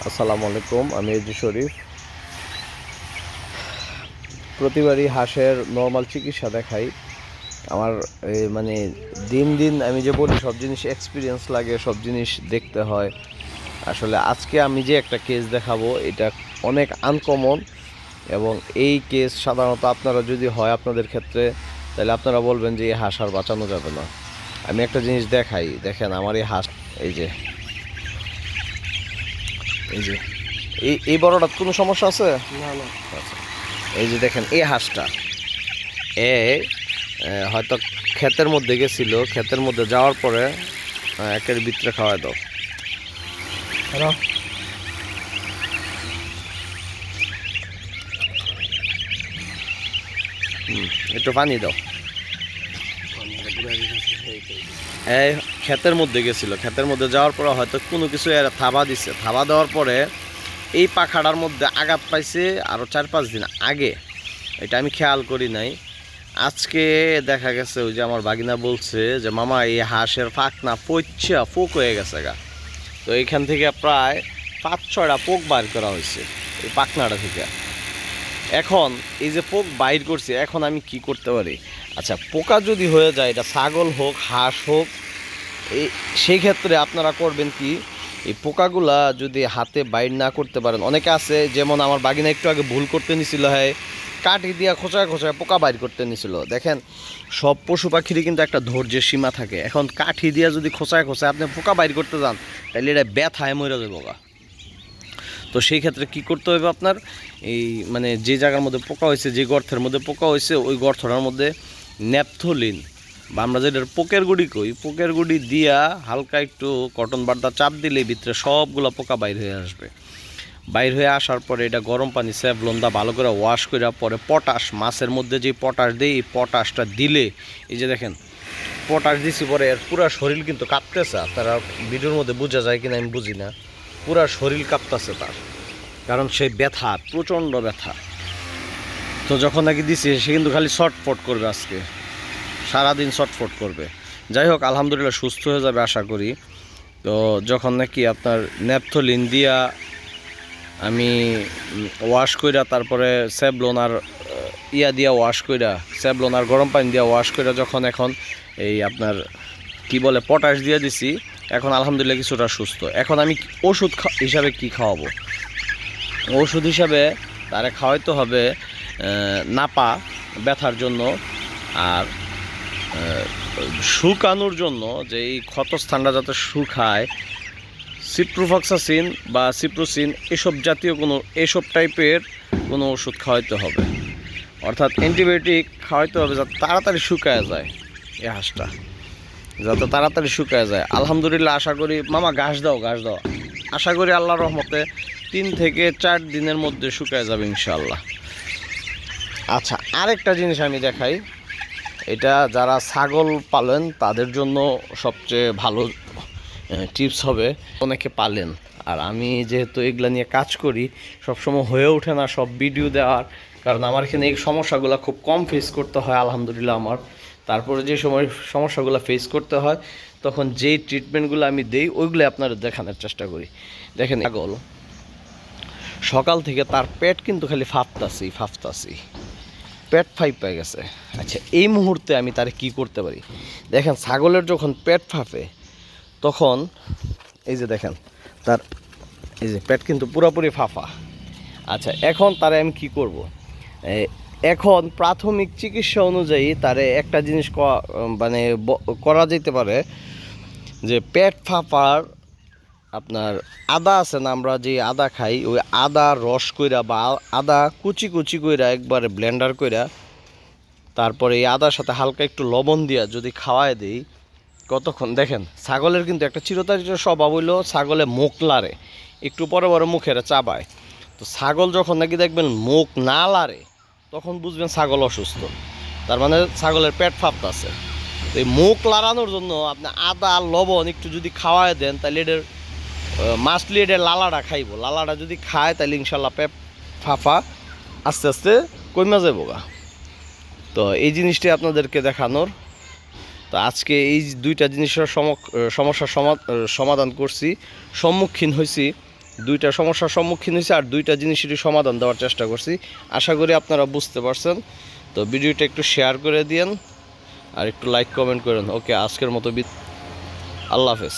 আসসালামু আলাইকুম, আমি এজি শরীফ। প্রতিবারই হাঁসের নর্মাল চিকিৎসা দেখাই। আমার মানে দিন দিন আমি যে বলি সব জিনিস এক্সপিরিয়েন্স লাগে, সব জিনিস দেখতে হয়। আসলে আজকে আমি যে একটা কেস দেখাবো এটা অনেক আনকমন, এবং এই কেস সাধারণত আপনারা যদি হয় আপনাদের ক্ষেত্রে, তাহলে আপনারা বলবেন যে এই হাঁস আর বাঁচানো যাবে না। আমি একটা জিনিস দেখাই, দেখেন আমার এই হাঁস, এই যে এই যে এই বড়টার কোনো সমস্যা আছে? না না। আচ্ছা, এই যে দেখেন এই হাঁসটা এ হয়তো ক্ষেতের মধ্যে গেছিল, ক্ষেতের মধ্যে যাওয়ার পরে একের ভিতরে খাওয়াই দাও। হ্যালো। একটু পানি দাও। এই ক্ষেতের মধ্যে গেছিল, ক্ষেতের মধ্যে যাওয়ার পরে হয়তো কোনো কিছু এরা থাবা দিছে, থাবা দেওয়ার পরে এই পাখাটার মধ্যে আঘাত পাইছে আরও 4-5 দিন আগে। এটা আমি খেয়াল করি নাই। আজকে দেখা গেছে ওই যে আমার বাগিনা বলছে যে মামা এই হাঁসের ফাঁকনা পইচ্ছা পোক হয়ে গেছে গা। তো এইখান থেকে প্রায় 5-6টা পোক বাইর করা হয়েছে এই পাখনাটা থেকে। এখন এই যে পোক বাইর করছে, এখন আমি কি করতে পারি? আচ্ছা, পোকা যদি হয়ে যায়, এটা ছাগল হোক হাঁস হোক, এই সেই ক্ষেত্রে আপনারা করবেন কি, এই পোকাগুলা যদি হাতে বাইর না করতে পারেন, অনেকে আছে যেমন আমার বাগিনা একটু আগে ভুল করতে নিছিল, হ্যাঁ কাঠি দিয়া খোঁচায় খোঁচায় পোকা বাইর করতে নিছিল। দেখেন সব পশু পাখিরই কিন্তু একটা ধৈর্যের সীমা থাকে। এখন কাঠি দিয়া যদি খোঁচায় খোঁচায় আপনি পোকা বাইর করতে যান, তাহলে এটা ব্যথায় মরে যাবে পোকা। তো সেই ক্ষেত্রে কি করতে হবে আপনার, এই মানে যে জায়গার মধ্যে পোকা হয়েছে, যে গর্তের মধ্যে পোকা হয়েছে, ওই গর্তটার মধ্যে ন্যাপথলিন বা আমরা যেটার পোকের গুঁড়ি কই, পোকের গুঁড়ি দিয়া হালকা একটু কটন বার্তা চাপ দিলে ভিতরে সবগুলো পোকা বাইর হয়ে আসবে। বাইর হয়ে আসার পরে এটা গরম পানি স্যাভলন দা ভালো করে ওয়াশ করে পরে পটাশ, মাছের মধ্যে যে পটাশ দেয়, এই পটাশটা দিলে, এই যে দেখেন পটাশ দিছি পরে এর পুরা শরীর কিন্তু কাঁপতেছে। তারা ভিডিওর মধ্যে বোঝা যায় কিনা আমি বুঝি না, পুরা শরীর কাঁপতেছে তার, কারণ সেই ব্যথা, প্রচণ্ড ব্যথা। তো যখন নাকি দিছি সে কিন্তু খালি শর্টফট করবে, আজকে সারাদিন শর্টফট করবে। যাই হোক, আলহামদুলিল্লাহ সুস্থ হয়ে যাবে আশা করি। তো যখন নাকি আপনার ন্যাপথলিন দিয়া আমি ওয়াশ কইরা, তারপরে স্যাভলন আর ইয়া দিয়া ওয়াশ কইরা, স্যাভলন আর গরম পানি দিয়া ওয়াশ কইরা যখন এখন এই আপনার কি বলে পটাশ দিয়ে দিছি, এখন আলহামদুলিল্লাহ কিছুটা সুস্থ। এখন আমি ওষুধ হিসাবে কি খাওয়াবো? ওষুধ হিসাবে তারে খাওয়াইতে হবে নাপা ব্যথার জন্য, আর শুকানোর জন্য, যে এই ক্ষতস্থানটা যাতে শুকায়, সিপ্রোফ্লক্সাসিন বা সিপ্রোসিন এসব জাতীয় এসব টাইপের কোনো ওষুধ খাওয়াইতে হবে। অর্থাৎ অ্যান্টিবায়োটিক খাওয়াইতে হবে যাতে তাড়াতাড়ি শুকায় যায়, এই হাঁসটা যাতে তাড়াতাড়ি শুকায় যায়। আলহামদুলিল্লাহ আশা করি, মামা ঘাস দাও ঘাস দাও, আশা করি আল্লাহর রহমতে 3 থেকে 4 দিনের মধ্যে শুকায় যাবে ইনশাআল্লাহ। আচ্ছা, আরেকটা জিনিস আমি দেখাই, এটা যারা ছাগল পালেন তাদের জন্য সবচেয়ে ভালো টিপস হবে। অনেকে পালেন, আর আমি যেহেতু এগুলা নিয়ে কাজ করি, সবসময় হয়ে ওঠে না সব ভিডিও দেওয়ার, কারণ আমার এখানে এই সমস্যাগুলো খুব কম ফেস করতে হয় আলহামদুলিল্লাহ আমার। তারপরে যে সময় সমস্যাগুলো ফেস করতে হয়, তখন যেই ট্রিটমেন্টগুলো আমি দেই ওইগুলো আপনারা দেখানোর চেষ্টা করি। দেখেন ছাগল সকাল থেকে তার পেট কিন্তু খালি ফাঁপতাছি, পেট ফাইপে গেছে। আচ্ছা, এই মুহূর্তে আমি তারে কি করতে পারি? দেখেন ছাগলের যখন পেট ফাঁপে, তখন এই যে দেখেন তার এই যে পেট কিন্তু পুরোপুরি ফাঁপা। আচ্ছা, এখন তারে আমি কি করব? এখন প্রাথমিক চিকিৎসা অনুযায়ী তারে একটা জিনিস মানে করা যেতে পারে, যে পেট ফাঁপার আপনার আদা আছে না, আমরা যে আদা খাই, ওই আদা রস কইরা বা আদা কুচি কুচি কইরা একবারে ব্লেন্ডার কইরা, তারপরে এই আদার সাথে হালকা একটু লবণ দিয়া যদি খাওয়ায় দিই, কতক্ষণ দেখেন ছাগলের কিন্তু একটা চিরতারিত স্বভাব হইলো, ছাগলে মুখ লাড়ে, একটু পরে পরে মুখের চাবায়। তো ছাগল যখন নাকি দেখবেন মুখ না লাড়ে, তখন বুঝবেন ছাগল অসুস্থ, তার মানে ছাগলের পেট ফাঁপতাছে। তো এই মুখ লাড়ানোর জন্য আপনি আদা লবণ একটু যদি খাওয়ায় দেন, তাহলে এটার মাছলি এটার লালাটা খাইব, লালাটা যদি খায় তাহলে ইনশাল্লাহ পেট ফাঁপা আস্তে আস্তে কমে যাবো গা। তো এই জিনিসটি আপনাদেরকে দেখানোর, তো আজকে এই দুইটা জিনিসের সমস্যার সমাধান করছি, সম্মুখীন হয়েছি। দুইটা সমস্যার সম্মুখীন হয়েছি আর দুইটা জিনিসেরই সমাধান দেওয়ার চেষ্টা করছি। আশা করি আপনারা বুঝতে পারছেন। তো ভিডিওটা একটু শেয়ার করে দিয়েন আর একটু লাইক কমেন্ট করেন। ওকে, আজকের মতো আল্লাহ হাফেজ।